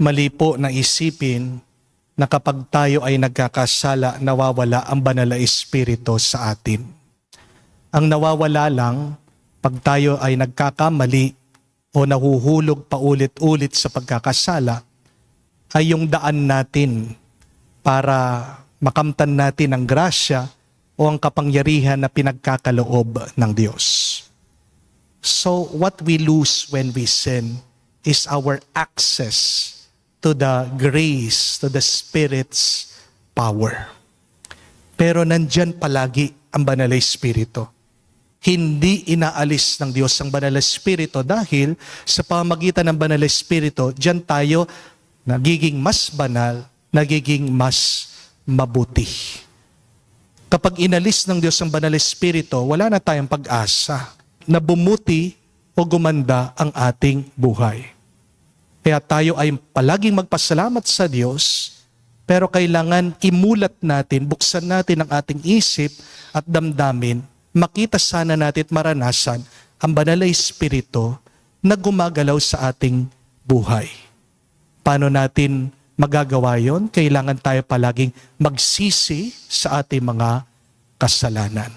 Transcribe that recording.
Mali po na isipin na kapag tayo ay nagkakasala, nawawala ang banal na Espiritu sa atin. Ang nawawala lang pag tayo ay nagkakamali o nahuhulog paulit-ulit sa pagkakasala ay yung daan natin para makamtan natin ang grasya o ang kapangyarihan na pinagkakaloob ng Diyos. So what we lose when we sin is our access to the grace, to the Spirit's power. Pero nandyan palagi ang Banal na Espiritu. Hindi inaalis ng Diyos ang Banal na Espiritu dahil sa pamamagitan ng Banal na Espiritu, dyan tayo nagiging mas banal, nagiging mas mabuti. Kapag inalis ng Diyos ang Banal na Espiritu, wala na tayong pag-asa na bumuti o gumanda ang ating buhay. Kaya tayo ay palaging magpasalamat sa Diyos, pero kailangan imulat natin, buksan natin ang ating isip at damdamin, makita sana natin at maranasan ang Banal na Espiritu na gumagalaw sa ating buhay. Paano natin magagawa yon? Kailangan tayo palaging magsisi sa ating mga kasalanan.